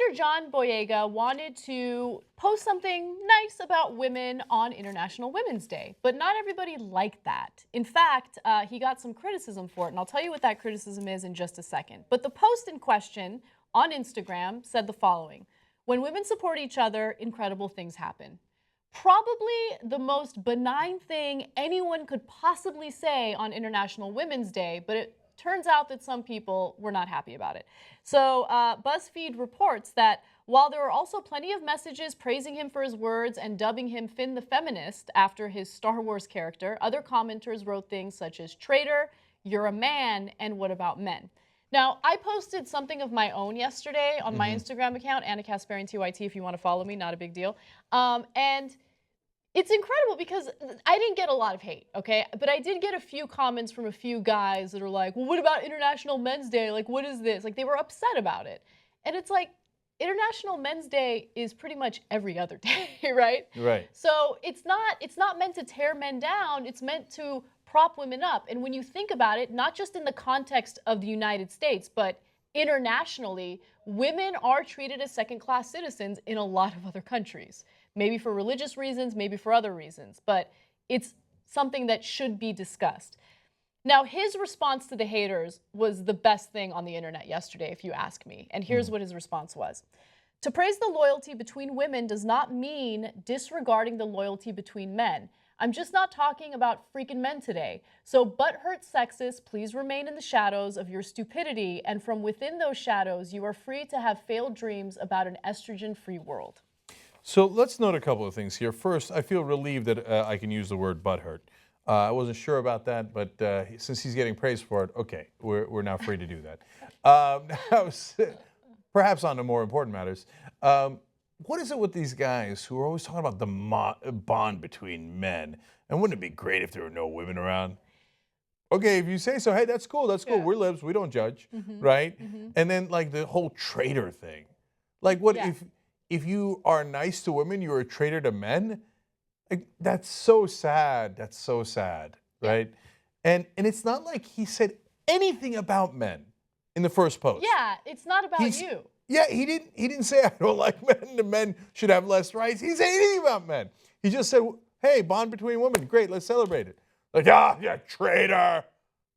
Actor John Boyega wanted to post something nice about women on International Women's Day, but not everybody liked that. In fact, he got some criticism for it, and I'll tell you what that criticism is in just a second. But the post in question on Instagram said the following: "When women support each other, incredible things happen." Probably the most benign thing anyone could possibly say on International Women's Day, but it turns out that some people were not happy about it. So BuzzFeed reports that while there were also plenty of messages praising him for his words and dubbing him Finn the Feminist after his Star Wars character, other commenters wrote things such as "traitor," "you're a man," and "what about men?" Now, I posted something of my own yesterday on my Instagram account, Anna Kasparian TYT, if you want to follow me, not a big deal. And it's incredible because I didn't get a lot of hate, okay? But I did get a few comments from a few guys that are like, well, what about International Men's Day? Like, what is this? Like, they were upset about it. And it's like, International Men's Day is pretty much every other day, right? Right. So it's not meant to tear men down. It's meant to prop women up. And when you think about it, not just in the context of the United States, but internationally, women are treated as second-class citizens in a lot of other countries. Maybe for religious reasons, maybe for other reasons, but it's something that should be discussed. Now, his response to the haters was the best thing on the internet yesterday, if you ask me. And here's what his response was: "To praise the loyalty between women does not mean disregarding the loyalty between men. I'm just not talking about freaking men today. So butthurt sexists, please remain in the shadows of your stupidity, and from within those shadows, you are free to have failed dreams about an estrogen-free world." So let's note a couple of things here. First, I feel relieved that I can use the word butthurt. I wasn't sure about that, but since he's getting praised for it, okay, we're now free to do that. Now, perhaps on to more important matters. What is it with these guys who are always talking about the bond between men? And wouldn't it be great if there were no women around? Okay, if you say so, hey, that's cool, that's cool. Yeah. We're libs, we don't judge, right? And then like the whole traitor thing. Like what if you are nice to women, you're a traitor to men? Like, that's so sad. That's so sad, right? And it's not like he said anything about men in the first post. Yeah, it's not about you. Yeah, he didn't say I don't like men, the men should have less rights. He didn't say anything about men. He just said, hey, bond between women, great, let's celebrate it. Like, yeah, traitor.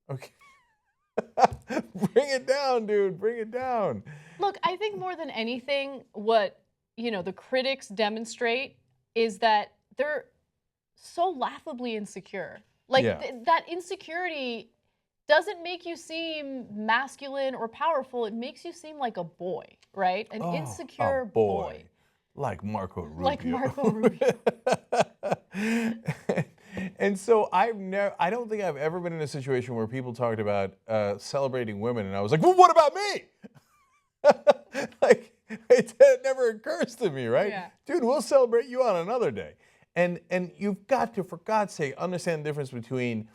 Okay. Bring it down, dude, bring it down. Look, I think more than anything, what the critics demonstrate is that they're so laughably insecure. Like that insecurity doesn't make you seem masculine or powerful. It makes you seem like a boy, right? An insecure boy. Like Marco Rubio. Like Marco Rubio. And so I don't think I've ever been in a situation where people talked about celebrating women, and I was like, well, what about me? Like, it never occurs to me, right? Yeah. Dude, we'll celebrate you on another day. And you've got to, for God's sake, understand the difference between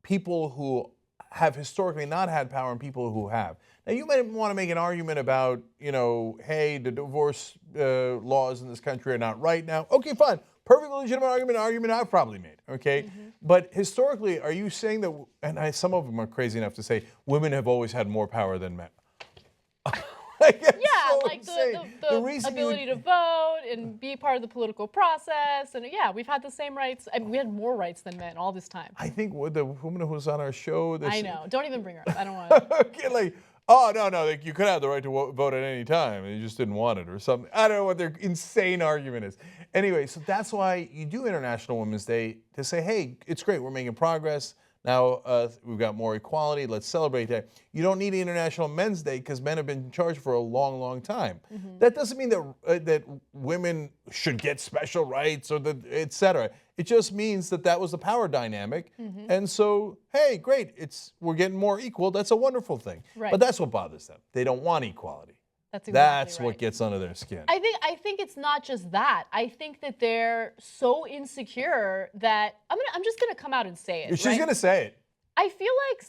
people who have historically not had power and people who have. Now, you might want to make an argument about, hey, the divorce laws in this country are not right now. Okay, fine. Perfectly legitimate argument I've probably made, okay? But historically, are you saying that, and some of them are crazy enough to say, women have always had more power than men? Like the ability to vote and be part of the political process. And yeah, we've had the same rights. I mean, we had more rights than men all this time. I think the woman who was on our show. I know. Don't even bring her up. I don't want to. Okay, like, oh, no, like, you could have the right to vote at any time and you just didn't want it or something. I don't know what their insane argument is. Anyway, so that's why you do International Women's Day, to say, hey, it's great, we're making progress. Now we've got more equality. Let's celebrate that. You don't need International Men's Day because men have been in charge for a long, long time. That doesn't mean that women should get special rights or et cetera. It just means that was the power dynamic. And so, hey, great, we're getting more equal. That's a wonderful thing. Right. But that's what bothers them. They don't want equality. That's That's right. what gets under their skin. I think it's not just that. I think that they're so insecure that I'm just gonna come out and say it. She's gonna say it. I feel like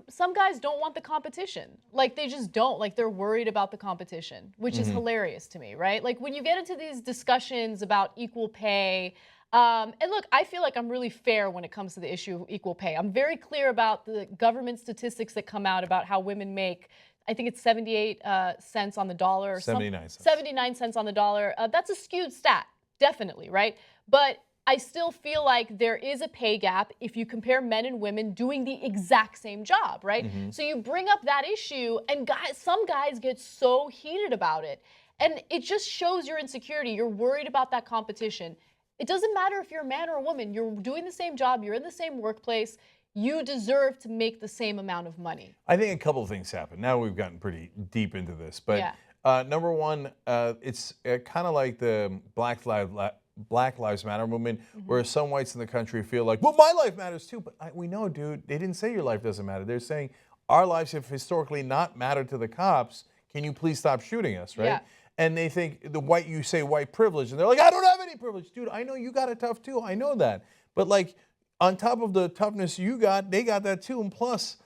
some guys don't want the competition. Like, they just don't. Like, they're worried about the competition, which is hilarious to me, right? Like, when you get into these discussions about equal pay, and look, I feel like I'm really fair when it comes to the issue of equal pay. I'm very clear about the government statistics that come out about how women make I think it's 78 cents on the dollar. Or 79 cents. 79 cents on the dollar. That's a skewed stat, definitely, right? But I still feel like there is a pay gap if you compare men and women doing the exact same job, right? So you bring up that issue, and some guys get so heated about it. And it just shows your insecurity. You're worried about that competition. It doesn't matter if you're a man or a woman. You're doing the same job. You're in the same workplace. You deserve to make the same amount of money. I think a couple of things happen. Now we've gotten pretty deep into this. But number one, it's kind of like the Black Lives Matter movement, where some whites in the country feel like, well, my life matters too. But we know, dude, they didn't say your life doesn't matter. They're saying our lives have historically not mattered to the cops. Can you please stop shooting us, right? Yeah. And they think you say white privilege, and they're like, I don't have any privilege. Dude, I know you got it tough too. I know that. But like, on top of the toughness you got, they got that too. And plus,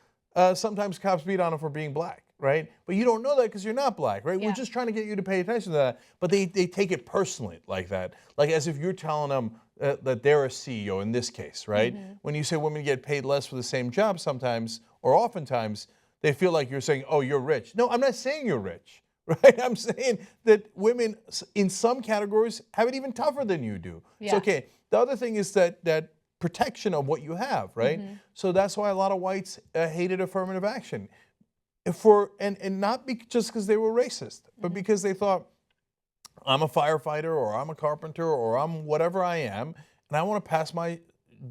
sometimes cops beat on them for being black, right? But you don't know that because you're not black, right? Yeah. We're just trying to get you to pay attention to that. But they take it personally like that. Like as if you're telling them that they're a CEO in this case, right? When you say women get paid less for the same job sometimes, or oftentimes, they feel like you're saying, oh, you're rich. No, I'm not saying you're rich. Right? I'm saying that women in some categories have it even tougher than you do. Yeah. So, okay. The other thing is that protection of what you have, right? So that's why a lot of whites hated affirmative action, and not just because they were racist, but because they thought, I'm a firefighter, or I'm a carpenter, or I'm whatever I am, and I want to pass my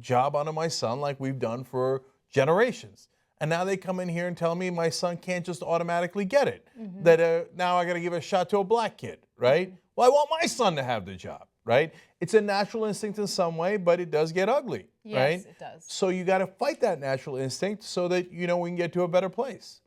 job on to my son like we've done for generations. And now they come in here and tell me my son can't just automatically get it. That now I got to give a shot to a black kid, right? Well, I want my son to have the job, right? It's a natural instinct in some way, but it does get ugly, right? Yes, it does. So you got to fight that natural instinct so that we can get to a better place.